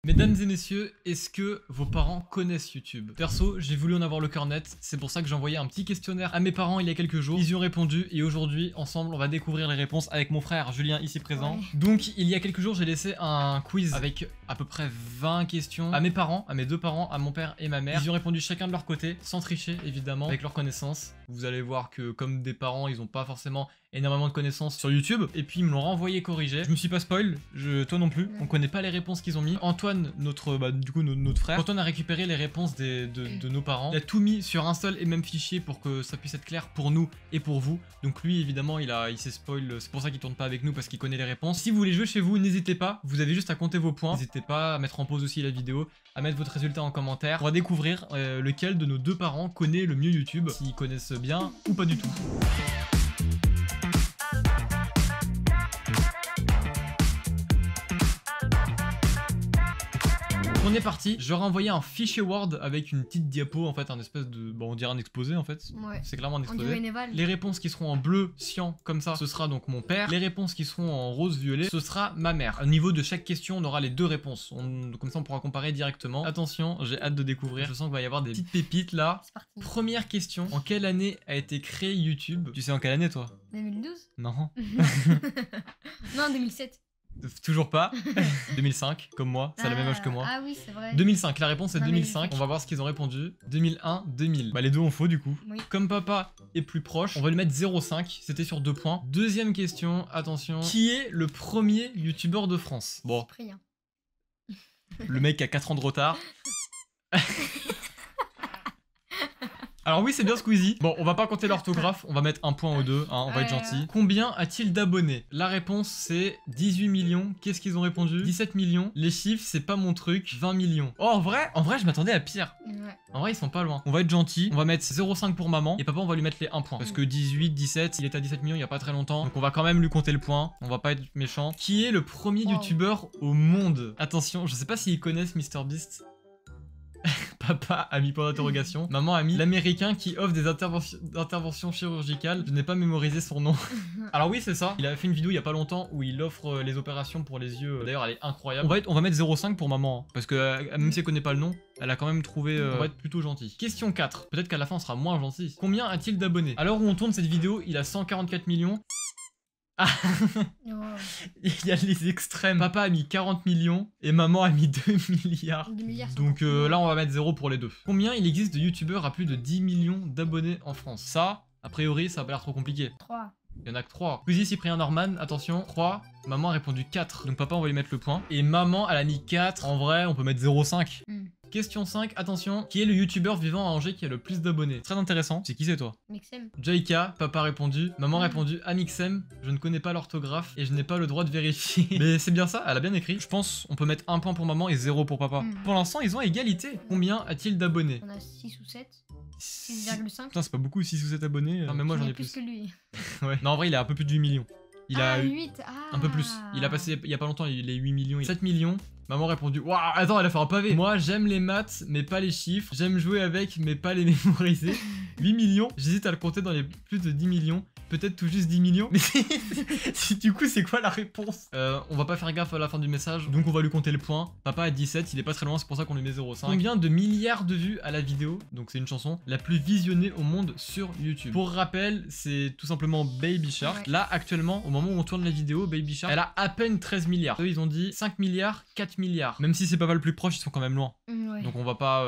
Mesdames et messieurs, est-ce que vos parents connaissent YouTube? Perso, j'ai voulu en avoir le cœur net, c'est pour ça que j'ai envoyé un petit questionnaire à mes parents il y a quelques jours. Ils y ont répondu et aujourd'hui, ensemble, on va découvrir les réponses avec mon frère Julien ici présent. Ouais. Donc, il y a quelques jours, j'ai laissé un quiz avec à peu près 20 questions à mes parents, à mes deux parents, à mon père et ma mère. Ils y ont répondu chacun de leur côté, sans tricher évidemment, avec leurs connaissances. Vous allez voir que comme des parents, ils ont pas forcément énormément de connaissances sur YouTube. Et puis ils me l'ont renvoyé corrigé. Je me suis pas spoil, toi non plus. On connaît pas les réponses qu'ils ont mis. Antoine, notre frère, Antoine a récupéré les réponses de nos parents. Il a tout mis sur un seul et même fichier pour que ça puisse être clair pour nous et pour vous. Donc lui évidemment il s'est spoil, c'est pour ça qu'il tourne pas avec nous parce qu'il connaît les réponses. Si vous voulez jouer chez vous, n'hésitez pas, vous avez juste à compter vos points. N'hésitez pas à mettre en pause aussi la vidéo, à mettre votre résultat en commentaire. On va découvrir lequel de nos deux parents connaît le mieux YouTube, s'ils connaissent bien ou pas du tout. On est parti, j'aurais envoyé un fichier Word avec une petite diapo en fait, un espèce de, bon on dirait un exposé en fait, Ouais. c'est clairement un On exposé. dirait une éval. Les réponses qui seront en bleu cyan comme ça, ce sera donc mon père. Les réponses qui seront en rose violet, ce sera ma mère. Au niveau de chaque question, on aura les deux réponses, comme ça on pourra comparer directement. Attention, j'ai hâte de découvrir, je sens qu'il va y avoir des petites pépites là. C'est parti. Première question, en quelle année a été créé YouTube? Tu sais en quelle année toi? 2012. Non. Non, 2007. Toujours pas. 2005, comme moi, c'est le même âge que moi. Ah oui, c'est vrai. 2005, la réponse est Non, mais 2005, on va voir ce qu'ils ont répondu. 2001, 2000. Bah les deux ont faux du coup. Oui. Comme papa est plus proche, on va lui mettre 0,5, c'était sur 2 points. Deuxième question, attention. Qui est le premier youtubeur de France? Bon, Cyprien. le mec a 4 ans de retard. Alors oui, c'est bien Squeezie. Bon, on va pas compter l'orthographe, on va mettre un point aux deux, hein, on va être gentil. Combien a-t-il d'abonnés? La réponse c'est 18 millions. Qu'est-ce qu'ils ont répondu? 17 millions. Les chiffres, c'est pas mon truc. 20 millions. Oh, en vrai, je m'attendais à pire. Ouais. En vrai, ils sont pas loin. On va être gentil, on va mettre 0,5 pour maman, et papa, on va lui mettre les 1 point. Parce que 18, 17, il était à 17 millions il y a pas très longtemps. Donc on va quand même lui compter le point, on va pas être méchant. Qui est le premier youtubeur au monde? Attention, je sais pas s'ils connaissent MrBeast. Papa a mis point d'interrogation. Maman a mis l'américain qui offre des interventions chirurgicales. Je n'ai pas mémorisé son nom. Alors oui, c'est ça. Il a fait une vidéo il y a pas longtemps où il offre les opérations pour les yeux. D'ailleurs, elle est incroyable. On va mettre 0,5 pour maman. Hein, parce que même si elle connaît pas le nom, elle a quand même trouvé... on va être plutôt gentil. Question 4. Peut-être qu'à la fin, on sera moins gentil. Combien a-t-il d'abonnés? À l'heure où on tourne cette vidéo, il a 144 millions. Ah. Oh. Il y a les extrêmes. Papa a mis 40 millions et maman a mis 2 milliards. 2 milliards. Donc là, on va mettre 0 pour les deux. Combien il existe de youtubeurs à plus de 10 millions d'abonnés en France? Ça, a priori, ça a pas l'air trop compliqué. 3. Il y en a que 3. Squeezie, Cyprien, Norman, attention, 3. Maman a répondu 4. Donc papa, on va lui mettre le point. Et maman, elle a mis 4. En vrai, on peut mettre 0,5. Question 5, attention. Qui est le youtubeur vivant à Angers qui a le plus d'abonnés? Très intéressant. C'est qui c'est toi? Mixem. Jaika, papa a répondu. Maman a répondu Amixem. Je ne connais pas l'orthographe et je n'ai pas le droit de vérifier. Mais c'est bien ça, elle a bien écrit. Je pense on peut mettre 1 point pour maman et 0 pour papa. Pour l'instant, ils ont égalité. Combien a-t-il d'abonnés? On a 6 ou 7. 6,5. Putain, c'est pas beaucoup, 6 ou 7 abonnés. Non, mais moi j'en ai plus. Que lui. Ouais. Non, en vrai, il a un peu plus de 8 millions. Il a eu 8. un peu plus. Il a passé il y a pas longtemps les 8 millions. 7 millions. Maman a répondu. Waouh, attends, elle a fait un pavé. Moi, j'aime les maths, mais pas les chiffres. J'aime jouer avec, mais pas les mémoriser. 8 millions. J'hésite à le compter dans les plus de 10 millions. Peut-être tout juste 10 millions. Mais du coup, c'est quoi la réponse? On va pas faire gaffe à la fin du message. Donc, on va lui compter le point. Papa a 17. Il est pas très loin. C'est pour ça qu'on lui met 0,5. Combien de milliards de vues à la vidéo? Donc, c'est une chanson la plus visionnée au monde sur YouTube. Pour rappel, c'est tout simplement Baby Shark. Ouais. Là, actuellement, au moment où on tourne la vidéo, Baby Shark, elle a à peine 13 milliards. Eux, ils ont dit 5 milliards, 4 milliards. Même si c'est pas le plus proche, ils sont quand même loin. Ouais. Donc, on va pas.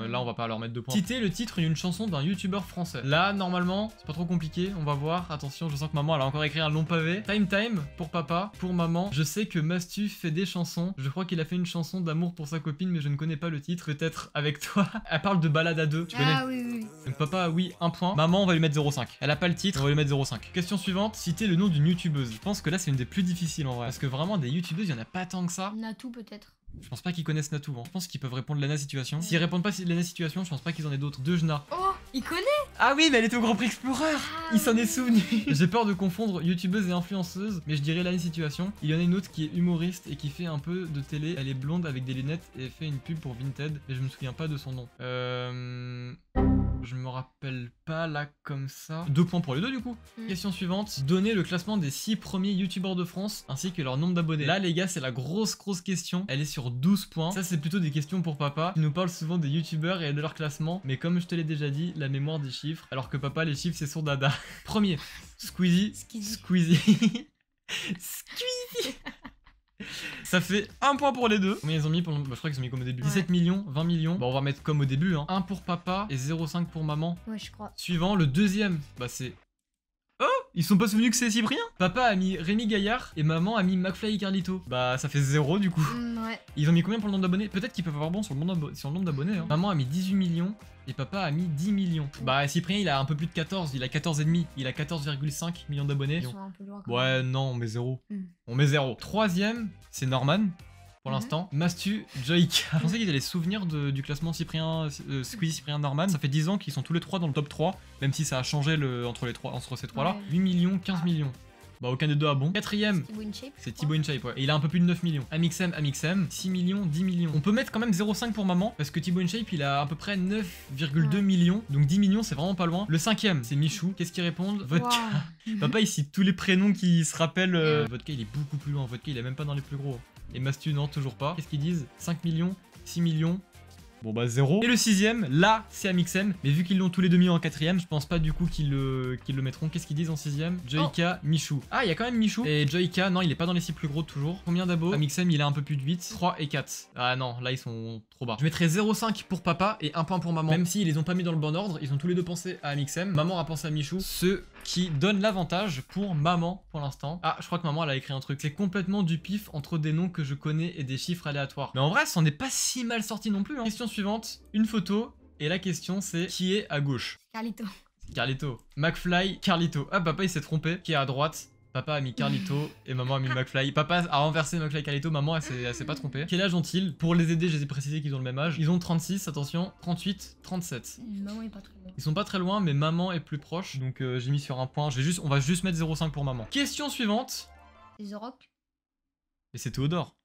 Là, on va pas leur mettre 2 points. Citer le titre d'une chanson d'un youtubeur français. Là, normalement, c'est pas trop compliqué. On va voir. Attention, je sens que maman, elle a encore écrit un long pavé. Time pour papa. Pour maman, je sais que Mastu fait des chansons. Je crois qu'il a fait une chanson d'amour pour sa copine, mais je ne connais pas le titre. Peut-être avec toi. Elle parle de balade à deux. Tu connais? Oui. Donc papa, oui, 1 point. Maman, on va lui mettre 0,5. Elle a pas le titre, on va lui mettre 0,5. Question suivante, citer le nom d'une youtubeuse. Je pense que là, c'est une des plus difficiles en vrai. Parce que vraiment, des youtubeuses, il y en a pas tant que ça. Natou peut-être. Je pense pas qu'ils connaissent Natou. Hein. Je pense qu'ils peuvent répondre Lana Situation. S'ils répondent pas Lana Situation, je pense pas qu'ils en aient d'autres. Dejna. Oh, il connaît. Ah oui, mais elle était au Grand Prix Explorer. Il s'en est souvenu. J'ai peur de confondre youtubeuse et influenceuse, mais je dirais Lana Situation. Il y en a une autre qui est humoriste et qui fait un peu de télé. Elle est blonde avec des lunettes et fait une pub pour Vinted, mais je me souviens pas de son nom. Je me rappelle pas là comme ça. 2 points pour les deux du coup. Mm. Question suivante. Donnez le classement des 6 premiers youtubeurs de France ainsi que leur nombre d'abonnés. Là les gars c'est la grosse question. Elle est sur 12 points. Ça c'est plutôt des questions pour papa. Il nous parle souvent des youtubeurs et de leur classement. Mais comme je te l'ai déjà dit, la mémoire des chiffres. Alors que papa les chiffres c'est son dada. Premier. Squeezie. Squeezie. Ça fait 1 point pour les deux. Combien ils ont mis pour... je crois qu'ils ont mis comme au début. 17 millions, 20 millions. Bon, on va mettre comme au début. 1 pour papa et 0,5 pour maman. Ouais, je crois. Suivant, le deuxième. Bah, c'est... Oh, ils sont pas souvenus que c'est Cyprien. Papa a mis Rémi Gaillard et maman a mis McFly et Carlito. Bah, ça fait 0 du coup. Ouais. Ils ont mis combien pour le nombre d'abonnés? Peut-être qu'ils peuvent avoir bon sur le nombre d'abonnés. Maman a mis 18 millions. Et papa a mis 10 millions. Bah Cyprien il a un peu plus de 14, il a 14,5, il a 14,5 millions d'abonnés. Ils sont un peu loin quand Ouais même. non on met 0. Mm. On met 0. Troisième, c'est Norman. Pour Mhm. l'instant, Mastu, Joyka. Je pensais qu'ils allaient se souvenir du classement Cyprien, Squeezie, Cyprien, Norman. Ça fait 10 ans qu'ils sont tous les 3 dans le top 3, même si ça a changé entre ces 3 là. Ouais. 8 millions, 15 millions. Bah aucun des deux a bon. Quatrième, Thibaut InShape. c'est Thibaut InShape, ouais. Et il a un peu plus de 9 millions. Amixem, 6 millions, 10 millions. On peut mettre quand même 0,5 pour maman, parce que Thibaut InShape, il a à peu près 9,2 Ouais. millions. Donc 10 millions, c'est vraiment pas loin. Le cinquième, c'est Michou. Qu'est-ce qu'ils répondent? Vodka. Wow. Papa, il cite tous les prénoms qui se rappellent. Vodka, il est beaucoup plus loin. Vodka, il est même pas dans les plus gros. Et Mastu, non, toujours pas. Qu'est-ce qu'ils disent? 5 millions, 6 millions. Bon bah 0. Et le sixième, là c'est Amixem, mais vu qu'ils l'ont tous les deux mis en quatrième, je pense pas du coup qu'ils le mettront. Qu'est-ce qu'ils disent en sixième? Joyka, Michou. Ah il y a quand même Michou. Et Joyka, non il est pas dans les 6 plus gros toujours. Combien d'abos? Amixem il a un peu plus de 8, 3 et 4. Ah non, là ils sont trop bas. Je mettrais 0,5 pour papa et 1 point pour maman. Même s'ils les ont pas mis dans le bon ordre, ils ont tous les deux pensé à Amixem. Maman a pensé à Michou. Ce qui donne l'avantage pour maman pour l'instant. Ah je crois que maman elle a écrit un truc. C'est complètement du pif entre des noms que je connais et des chiffres aléatoires. Mais en vrai ça en est pas si mal sorti non plus. Question suivante, une photo. Et la question c'est qui est à gauche? Carlito. Carlito. McFly, Carlito. Ah papa il s'est trompé. Qui est à droite? Papa a mis Carlito et maman a mis McFly. Papa a renversé McFly et Carlito, maman elle s'est pas trompée. Quel âge ont-ils? Pour les aider, je les ai précisé qu'ils ont le même âge. Ils ont 36, attention, 38, 37. Maman est pas très loin. Ils sont pas très loin, mais maman est plus proche. Donc j'ai mis sur un point. On va juste mettre 0,5 pour maman. Question suivante. C'est The Rock. Et c'est Théodore.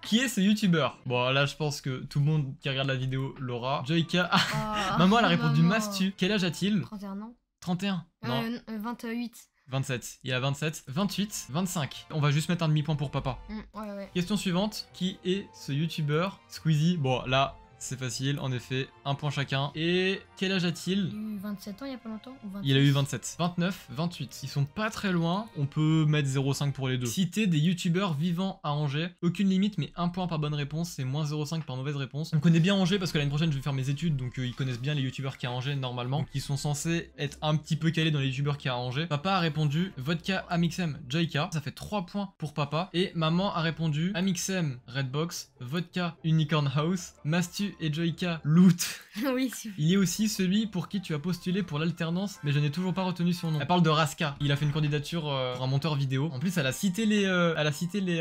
Qui est ce youtubeur? Bon là je pense que tout le monde qui regarde la vidéo l'aura. Joyka. Ah, Oh, maman elle a répondu maman. Mastu. Quel âge a-t-il? 31 ans. 31. Non. 28. 27. Il a 27. 28. 25. On va juste mettre un demi-point pour papa. Ouais. Question suivante. Qui est ce youtubeur? Squeezie. Bon là c'est facile en effet. Un point chacun. Et quel âge a-t-il? Il a eu 27 ans il y a pas longtemps ou 28? Il a eu 27. 29, 28. Ils sont pas très loin. On peut mettre 0,5 pour les deux. Citer des youtubeurs vivants à Angers. Aucune limite, mais un point par bonne réponse. C'est moins 0,5 par mauvaise réponse. On connaît bien Angers parce que l'année prochaine je vais faire mes études. Donc ils connaissent bien les youtubeurs qui à Angers normalement. Donc ils sont censés être un petit peu calés dans les youtubeurs qui à Angers. Papa a répondu Vodka, Amixem, Joyka. Ça fait 3 points pour papa. Et maman a répondu Amixem, Redbox, Vodka, Unicorn House, Mastu et Joyka, Loot. Oui, c'est Il est aussi celui pour qui tu as postulé pour l'alternance, mais je n'ai toujours pas retenu son nom. Elle parle de Raska. Il a fait une candidature pour un monteur vidéo. En plus, elle a cité les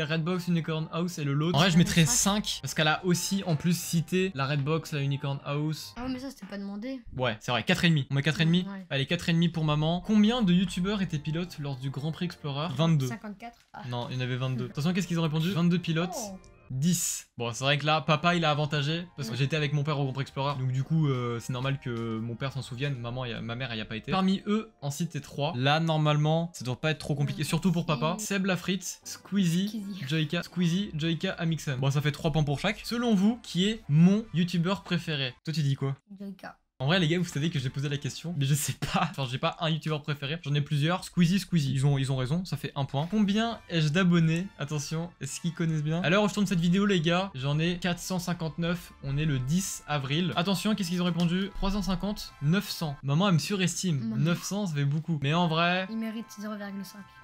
Redbox, Unicorn House et le lot. En vrai, je mettrais 5 parce qu'elle a aussi en plus cité la Redbox, la Unicorn House. Ah ouais, mais ça c'était pas demandé. Ouais, c'est vrai, 4,5. On met 4,5. Ouais. Allez, 4,5 pour maman. Combien de youtubeurs étaient pilotes lors du Grand Prix Explorer? 22. 54. Ah. Non, il y en avait 22. Attention, qu'est-ce qu'ils ont répondu? 22 pilotes. Oh. 10. Bon, c'est vrai que là, papa il a avantagé parce que j'étais avec mon père au Grand Prix Explorer. Donc du coup, c'est normal que mon père s'en souvienne. Ma mère, elle y a pas été. Parmi eux, en cité 3. Là, normalement, ça doit pas être trop compliqué. Surtout pour papa. Seb Lafrite, Squeezie, Joyka, Squeezie, Joyka, Amixem. Bon, ça fait 3 points pour chaque. Selon vous, qui est mon youtubeur préféré? Toi, tu dis quoi? Joyka. En vrai les gars vous savez que j'ai posé la question mais je sais pas, enfin j'ai pas un youtubeur préféré, j'en ai plusieurs. Squeezie, ils ont raison, ça fait 1 point. Combien ai-je d'abonnés? Attention, est-ce qu'ils connaissent bien? À l'heure où je tourne cette vidéo les gars, j'en ai 459, on est le 10 avril. Attention, qu'est-ce qu'ils ont répondu? 350, 900. Maman elle me surestime, Maman. 900 ça fait beaucoup. Mais en vrai, Il mérite 0,5.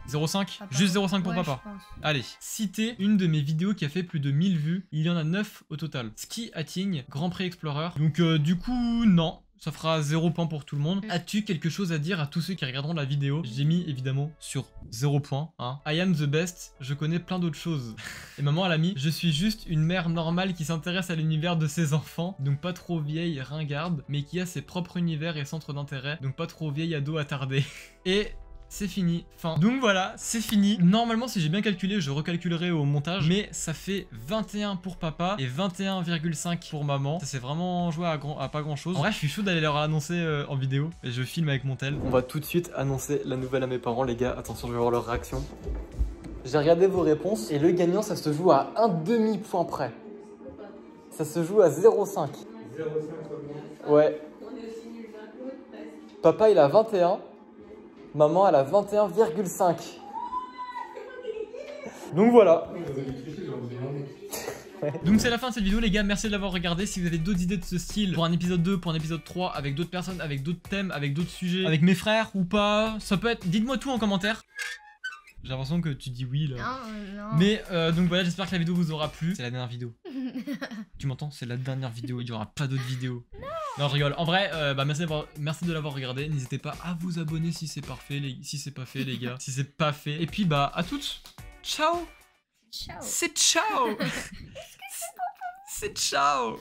0,5? Papa. Juste 0,5 pour Ouais, papa. je pense. Allez, citez une de mes vidéos qui a fait plus de 1000 vues. Il y en a 9 au total. Ski à Tignes, Grand Prix Explorer. Donc du coup, non. Ça fera 0 point pour tout le monde. As-tu quelque chose à dire à tous ceux qui regarderont la vidéo? J'ai mis évidemment sur 0 point. Hein. I am the best. Je connais plein d'autres choses. Et maman elle a mis je suis juste une mère normale qui s'intéresse à l'univers de ses enfants. Donc pas trop vieille, ringarde. Mais qui a ses propres univers et centres d'intérêt. Donc pas trop vieille ado attardée. Et c'est fini, fin. Donc voilà, c'est fini. Normalement, si j'ai bien calculé, je recalculerai au montage, mais ça fait 21 pour papa et 21,5 pour maman. Ça s'est vraiment joué à pas grand chose. En vrai, je suis chaud d'aller leur annoncer en vidéo et je filme avec mon tel. On va tout de suite annoncer la nouvelle à mes parents, les gars. Attention, je vais voir leur réaction. J'ai regardé vos réponses et le gagnant, ça se joue à un demi-point près. Ça se joue à 0,5. 0,5 ouais. Papa, il a 21. Maman, elle a 21,5. Donc voilà. Donc c'est la fin de cette vidéo les gars, merci de l'avoir regardé. Si vous avez d'autres idées de ce style pour un épisode 2, pour un épisode 3, avec d'autres personnes, avec d'autres thèmes, avec d'autres sujets, avec mes frères ou pas, ça peut être, dites-moi tout en commentaire. J'ai l'impression que tu dis oui là. Non. Mais donc voilà, j'espère que la vidéo vous aura plu. C'est la dernière vidéo. Tu m'entends? C'est la dernière vidéo, il n'y aura pas d'autres vidéos. Non, je rigole. En vrai, merci de l'avoir regardé. N'hésitez pas à vous abonner si c'est parfait, si c'est pas fait les gars. Si c'est pas fait. Et puis bah à toutes. Ciao. Ciao. C'est ciao. C'est ciao.